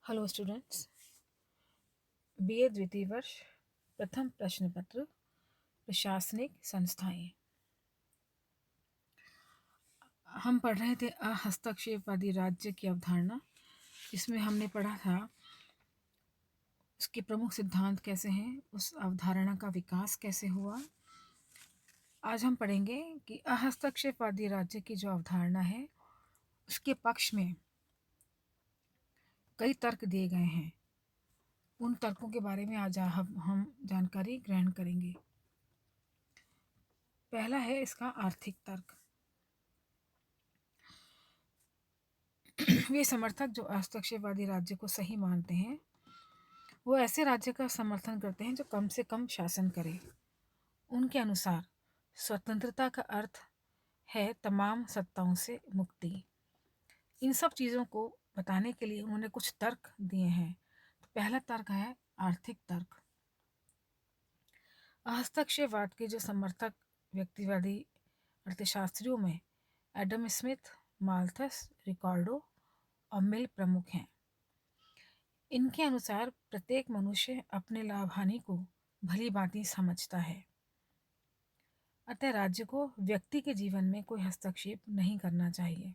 Hello students, BA द्वितीय वर्ष प्रथम प्रश्न पत्र प्रशासनिक संस्थाएं। हम पढ़ रहे थे अहस्तक्षेपवादी राज्य की अवधारणा, जिसमें हमने पढ़ा था उसके प्रमुख सिद्धांत कैसे हैं, उस अवधारणा का विकास कैसे हुआ। आज हम पढ़ेंगे कि अहस्तक्षेपवादी राज्य की जो अवधारणा है उसके पक्ष में कई तर्क दिए गए हैं। उन तर्कों के बारे में आज हम जानकारी ग्रहण करेंगे। पहला है इसका आर्थिक तर्क। वे समर्थक जो हस्तक्षेपवादी राज्य को सही मानते हैं वो ऐसे राज्य का समर्थन करते हैं जो कम से कम शासन करे। उनके अनुसार स्वतंत्रता का अर्थ है तमाम सत्ताओं से मुक्ति। इन सब चीज़ों को बताने के लिए उन्होंने कुछ तर्क दिए हैं। तो पहला तर्क है आर्थिक तर्क। हस्तक्षेपवाद के जो समर्थक व्यक्तिवादी अर्थशास्त्रियों में एडम स्मिथ, माल्थस, रिकार्डो और मिल प्रमुख हैं। इनके अनुसार प्रत्येक मनुष्य अपने लाभ हानि को भली भांति समझता है, अतः राज्य को व्यक्ति के जीवन में कोई हस्तक्षेप नहीं करना चाहिए।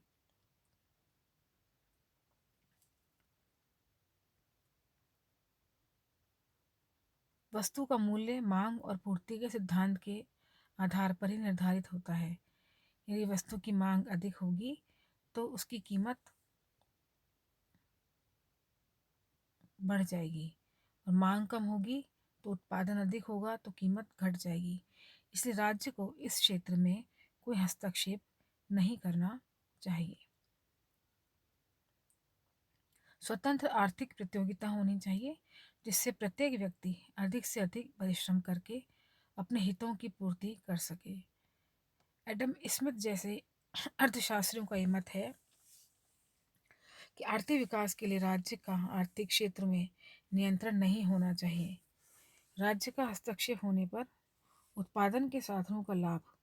वस्तु का मूल्य मांग और पूर्ति के सिद्धांत के आधार पर ही निर्धारित होता है। यदि वस्तु की मांग अधिक होगी तो उसकी कीमत बढ़ जाएगी, और मांग कम होगी तो उत्पादन अधिक होगा तो कीमत घट जाएगी। इसलिए राज्य को इस क्षेत्र में कोई हस्तक्षेप नहीं करना चाहिए। स्वतंत्र आर्थिक प्रतियोगिता होनी चाहिए, जिससे प्रत्येक व्यक्ति अधिक से अधिक परिश्रम करके अपने हितों की पूर्ति कर सके। एडम स्मिथ जैसे अर्थशास्त्रियों का ये मत है कि आर्थिक विकास के लिए राज्य का आर्थिक क्षेत्र में नियंत्रण नहीं होना चाहिए। राज्य का हस्तक्षेप होने पर उत्पादन के साधनों का लाभ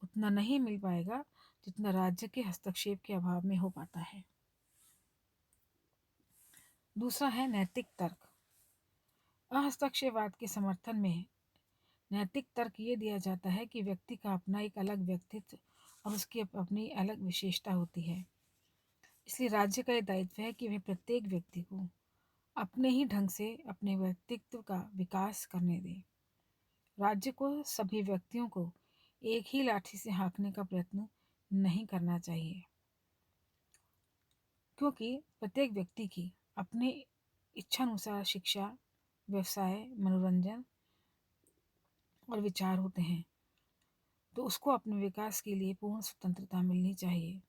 उतना नहीं मिल पाएगा जितना राज्य के हस्तक्षेप के अभाव में हो पाता है। दूसरा है नैतिक तर्क। हस्तक्षेपवाद के समर्थन में नैतिक तर्क ये दिया जाता है कि व्यक्ति का अपना एक अलग व्यक्तित्व और उसकी अपनी अलग विशेषता होती है। इसलिए राज्य का ये दायित्व है कि वह प्रत्येक व्यक्ति को अपने ही ढंग से अपने व्यक्तित्व का विकास करने दे। राज्य को सभी व्यक्तियों को एक ही लाठी से हाँकने का प्रयत्न नहीं करना चाहिए, क्योंकि प्रत्येक व्यक्ति की अपनी इच्छानुसार शिक्षा, व्यवसाय, मनोरंजन और विचार होते हैं, तो उसको अपने विकास के लिए पूर्ण स्वतंत्रता मिलनी चाहिए।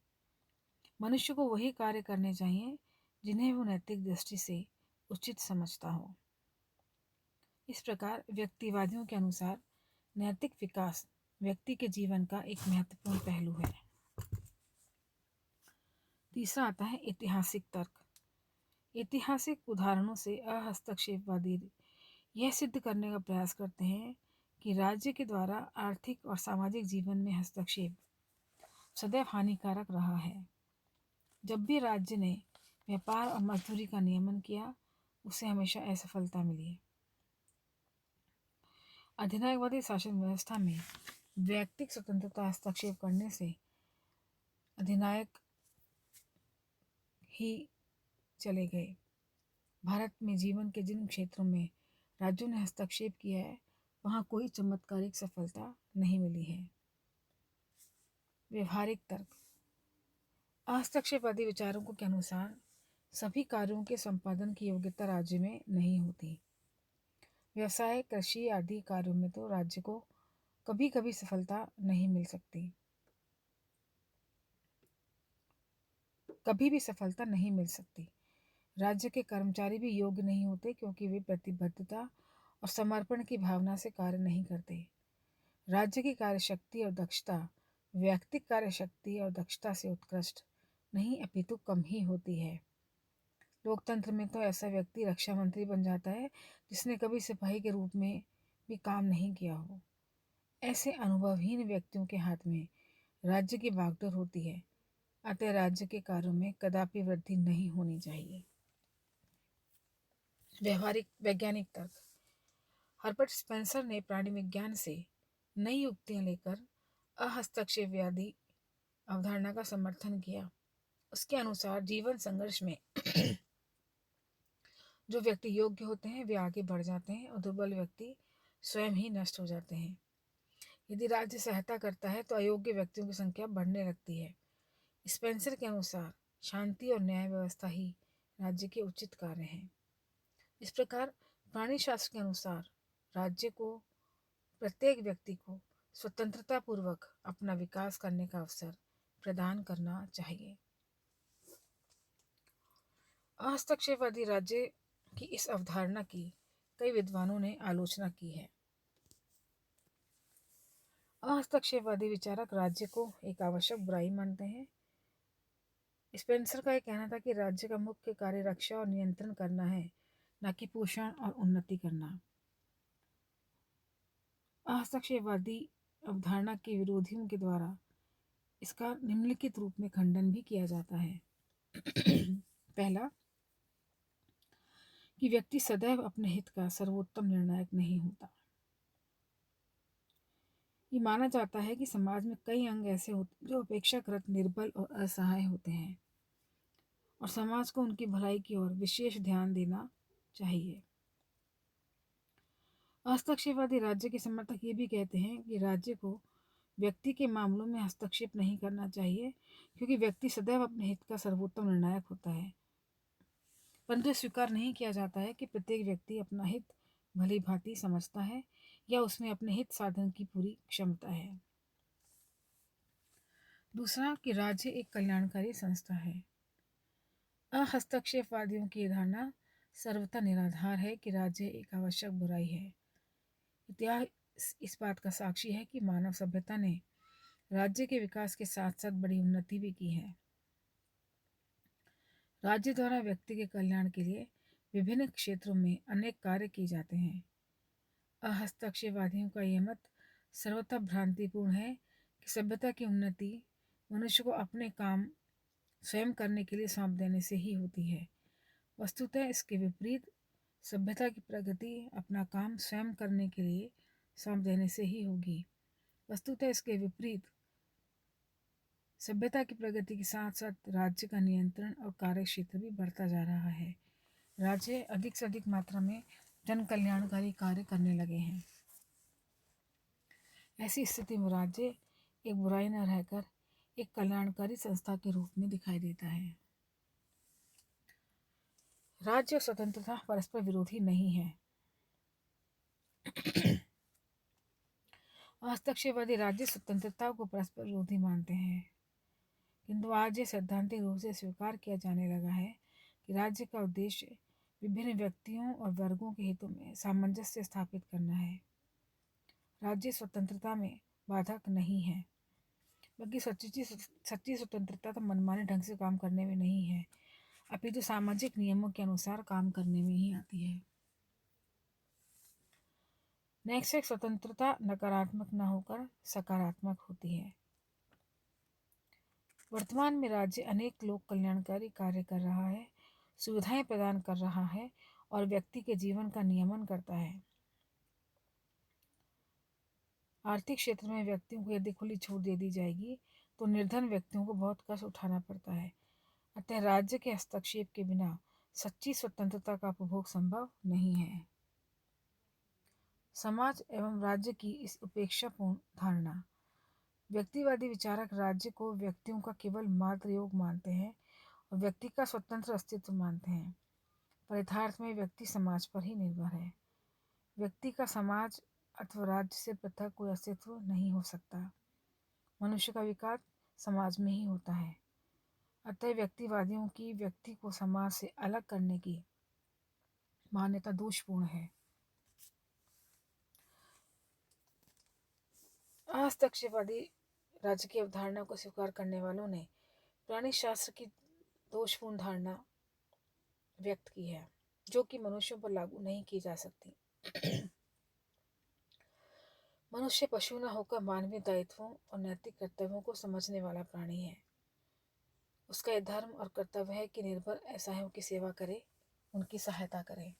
मनुष्य को वही कार्य करने चाहिए जिन्हें वो नैतिक दृष्टि से उचित समझता हो। इस प्रकार व्यक्तिवादियों के अनुसार नैतिक विकास व्यक्ति के जीवन का एक महत्वपूर्ण पहलू है। तीसरा आता है ऐतिहासिक तर्क। ऐतिहासिक उदाहरणों से अहस्तक्षेपवादी यह सिद्ध करने का प्रयास करते हैं कि राज्य के द्वारा आर्थिक और सामाजिक जीवन में हस्तक्षेप सदैव हानिकारक रहा है। जब भी राज्य ने व्यापार और मजदूरी का नियमन किया, उसे हमेशा असफलता मिली। अधिनायकवादी शासन व्यवस्था में व्यक्तिक स्वतंत्रता हस्तक्षेप करने से अधिनायक ही चले गए। भारत में जीवन के जिन क्षेत्रों में राज्यों ने हस्तक्षेप किया है, वहाँ कोई चमत्कारिक सफलता नहीं मिली है। व्यवहारिक तर्क। हस्तक्षेपवादी विचारकों के अनुसार सभी कार्यों के संपादन की योग्यता राज्य में नहीं होती। व्यवसाय, कृषि आदि कार्यों में तो राज्य को कभी कभी सफलता नहीं मिल सकती, कभी भी सफलता नहीं मिल सकती। राज्य के कर्मचारी भी योग्य नहीं होते, क्योंकि वे प्रतिबद्धता और समर्पण की भावना से कार्य नहीं करते। राज्य की कार्यशक्ति और दक्षता व्यक्तिक कार्यशक्ति और दक्षता से उत्कृष्ट नहीं अपितु कम ही होती है। लोकतंत्र में तो ऐसा व्यक्ति रक्षा मंत्री बन जाता है जिसने कभी सिपाही के रूप में भी काम नहीं किया हो। ऐसे अनुभवहीन व्यक्तियों के हाथ में राज्य की भागदौड़ होती है, अतः राज्य के कार्यों में कदापि वृद्धि नहीं होनी चाहिए। व्यवहारिक वैज्ञानिक तर्क। हर्बर्ट स्पेंसर ने प्राणी विज्ञान से नई युक्तियां लेकर अहस्तक्षेपवादी अवधारणा का समर्थन किया। उसके अनुसार जीवन संघर्ष में जो व्यक्ति योग्य होते हैं वे आगे बढ़ जाते हैं और दुर्बल व्यक्ति स्वयं ही नष्ट हो जाते हैं। यदि राज्य सहायता करता है तो अयोग्य व्यक्तियों की संख्या बढ़ने लगती है। स्पेंसर के अनुसार शांति और न्याय व्यवस्था ही राज्य के उचित कार्य हैं। इस प्रकार प्राणी शास्त्र के अनुसार राज्य को प्रत्येक व्यक्ति को स्वतंत्रता पूर्वक अपना विकास करने का अवसर प्रदान करना चाहिए। हस्तक्षेपवादी राज्य की इस अवधारणा की कई विद्वानों ने आलोचना की है। हस्तक्षेपवादी विचारक राज्य को एक आवश्यक बुराई मानते हैं। स्पेंसर का यह कहना था कि राज्य का मुख्य कार्य रक्षा और नियंत्रण करना है, न कि पोषण और उन्नति करना। हस्तक्षेपवादी अवधारणा के विरोधियों के द्वारा इसका निम्नलिखित रूप में खंडन भी किया जाता है। पहला, कि व्यक्ति सदैव अपने हित का सर्वोत्तम निर्णायक नहीं होता। ये माना जाता है कि समाज में कई अंग ऐसे होते जो अपेक्षाकृत निर्बल और असहाय होते हैं और समाज को उनकी भलाई की ओर विशेष ध्यान देना चाहिए। हस्तक्षेपवादी राज्य के समर्थक ये भी कहते हैं कि राज्य को व्यक्ति के मामलों में हस्तक्षेप नहीं करना चाहिए, क्योंकि व्यक्ति सदैव अपने हित का सर्वोत्तम निर्णायक होता है। परंतु स्वीकार नहीं किया जाता है कि प्रत्येक व्यक्ति अपना हित भली भांति समझता है या उसमें अपने हित साधन की पूरी क्षमता है। दूसरा, कि राज्य एक कल्याणकारी संस्था है। हस्तक्षेपवादियों की धारणा सर्वथा निराधार है कि राज्य एक आवश्यक बुराई है। इतिहास इस बात का साक्षी है कि मानव सभ्यता ने राज्य के विकास के साथ साथ बड़ी उन्नति भी की है। राज्य द्वारा व्यक्ति के कल्याण के लिए विभिन्न क्षेत्रों में अनेक कार्य किए जाते हैं। हस्तक्षेपवादियों का यह मत सर्वथा भ्रांतिपूर्ण है कि सभ्यता की उन्नति मनुष्य को अपने काम स्वयं करने के लिए सौंप देने से ही होती है। वस्तुतः इसके विपरीत सभ्यता की प्रगति अपना काम स्वयं करने के लिए सौंप देने से ही होगी। वस्तुतः इसके विपरीत सभ्यता की प्रगति के साथ साथ राज्य का नियंत्रण और कार्य क्षेत्र भी बढ़ता जा रहा है। राज्य अधिक से अधिक मात्रा में जन कल्याणकारी कार्य करने लगे हैं। ऐसी स्थिति में राज्य एक बुराई न रहकर एक कल्याणकारी संस्था के रूप में दिखाई देता है। राज्य और स्वतंत्रता परस्पर विरोधी नहीं है। हस्तक्षेपवादी राज्य स्वतंत्रता को परस्पर विरोधी मानते हैं, किंतु आज ये सैद्धांतिक रूप से स्वीकार किया जाने लगा है कि राज्य का उद्देश्य विभिन्न व्यक्तियों और वर्गों के हितों में सामंजस्य स्थापित करना है। राज्य स्वतंत्रता में बाधक नहीं है, बल्कि सच्ची स्वतंत्रता तो मनमाने ढंग से काम करने में नहीं है, अपितु सामाजिक नियमों के अनुसार काम करने में ही आती है। नैतिक स्वतंत्रता नकारात्मक न होकर सकारात्मक होती है। वर्तमान में राज्य अनेक लोक कल्याणकारी कार्य कर रहा है, सुविधाएं प्रदान कर रहा है और व्यक्ति के जीवन का नियमन करता है। आर्थिक क्षेत्र में व्यक्तियों को यदि खुली छूट दे दी जाएगी तो निर्धन व्यक्तियों को बहुत कष्ट उठाना पड़ता है। अतः राज्य के हस्तक्षेप के बिना सच्ची स्वतंत्रता का उपभोग संभव नहीं है। समाज एवं राज्य की इस उपेक्षापूर्ण धारणा। व्यक्तिवादी विचारक राज्य को व्यक्तियों का केवल मात्र योग मानते हैं और व्यक्ति का स्वतंत्र अस्तित्व मानते हैं। पर यथार्थ में व्यक्ति समाज पर ही निर्भर है। व्यक्ति का समाज अथवा राज्य से पृथक कोई अस्तित्व नहीं हो सकता। मनुष्य का विकास समाज में ही होता है। अतः व्यक्तिवादियों की व्यक्ति को समाज से अलग करने की मान्यता दोषपूर्ण है। हस्तक्षेपवादी राज्य की अवधारणा को स्वीकार करने वालों ने प्राणी शास्त्र की दोषपूर्ण धारणा व्यक्त की है, जो कि मनुष्यों पर लागू नहीं की जा सकती। मनुष्य पशु न होकर मानवीय दायित्वों और नैतिक कर्तव्यों को समझने वाला प्राणी है। उसका यह धर्म और कर्तव्य है कि निर्भर असहायों की सेवा करे, उनकी सहायता करे।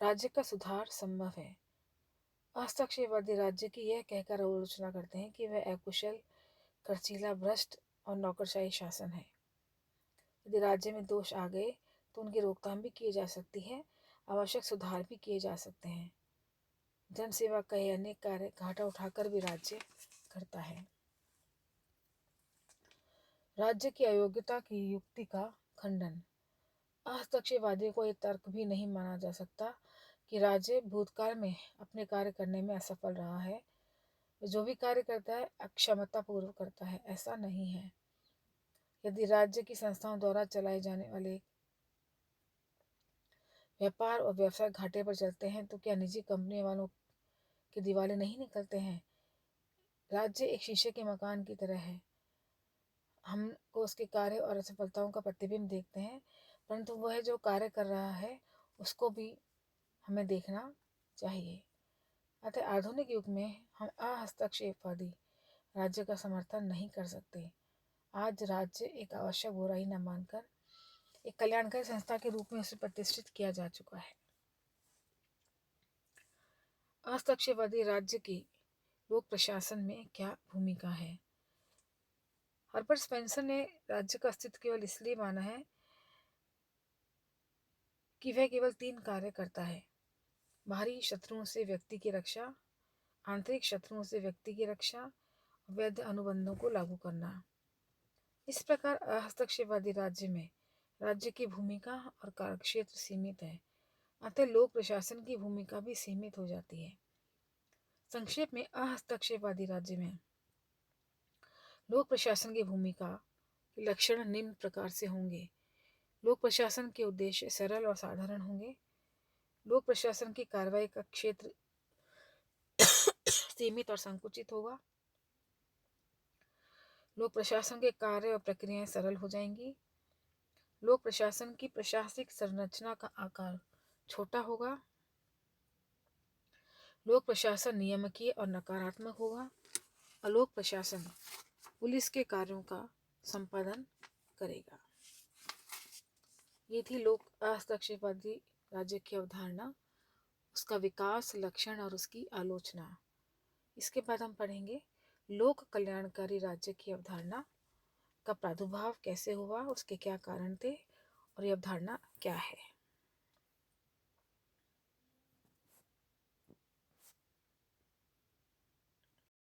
राज्य का सुधार संभव है। हस्तक्षेपवादी राज्य की यह कहकर आलोचना करते हैं कि वह अकुशल, खर्चीला, भ्रष्ट और नौकरशाही शासन है। यदि राज्य में दोष आ गए तो उनकी रोकथाम भी की जा सकती है, आवश्यक सुधार भी किए जा सकते हैं। जन सेवा का यह अनेक कार्य घाटा उठाकर भी राज्य करता है। राज्य की अयोग्यता की युक्ति का खंडन। हस्तक्षेपवादियों को यह तर्क भी नहीं माना जा सकता कि राज्य भूतकाल में अपने कार्य करने में असफल रहा है। जो भी कार्य करता है अक्षमतापूर्वक करता है, ऐसा नहीं है। यदि राज्य की संस्थाओं द्वारा चलाए जाने वाले व्यापार और व्यवसाय घाटे पर चलते हैं तो क्या निजी कंपनी वालों के दिवाले नहीं निकलते हैं? राज्य एक शीशे के मकान की तरह है। हमको उसके कार्य और असफलताओं का प्रतिबिंब देखते हैं, परंतु वह जो कार्य कर रहा है उसको भी हमें देखना चाहिए। अतः आधुनिक युग में हम अहस्तक्षेपवादी राज्य का समर्थन नहीं कर सकते। आज राज्य एक आवश्यक बुराई न मानकर एक कल्याणकारी संस्था के रूप में उसे प्रतिष्ठित किया जा चुका है। हस्तक्षेपवादी राज्य की लोक प्रशासन में क्या भूमिका है? हर्बर्ट स्पेंसर ने राज्य का अस्तित्व केवल इसलिए माना है कि वह केवल 3 कार्य करता है: बाहरी शत्रुओं से व्यक्ति की रक्षा, आंतरिक शत्रुओं से व्यक्ति की रक्षा, वैध अनुबंधों को लागू करना। इस प्रकार हस्तक्षेपवादी राज्य में राज्य की भूमिका और कार्यक्षेत्र सीमित है, अतः लोक प्रशासन की भूमिका भी सीमित हो जाती है। संक्षेप में हस्तक्षेपवादी राज्य में लोक प्रशासन की भूमिका के लक्षण निम्न प्रकार से होंगे। लोक प्रशासन के उद्देश्य सरल और साधारण होंगे। लोक प्रशासन की कार्रवाई का क्षेत्र सीमित और संकुचित होगा। लोक प्रशासन के कार्य और प्रक्रियाएं सरल हो जाएंगी। लोक प्रशासन की प्रशासनिक संरचना का आकार छोटा होगा। लोक प्रशासन नियामकीय और नकारात्मक होगा। और लोक प्रशासन पुलिस के कार्यों का संपादन करेगा। ये थी लोक हस्तक्षेपवादी राज्य की अवधारणा, उसका विकास, लक्षण और उसकी आलोचना। इसके बाद हम पढ़ेंगे लोक कल्याणकारी राज्य की अवधारणा का प्रादुर्भाव कैसे हुआ, उसके क्या कारण थे और ये अवधारणा क्या है।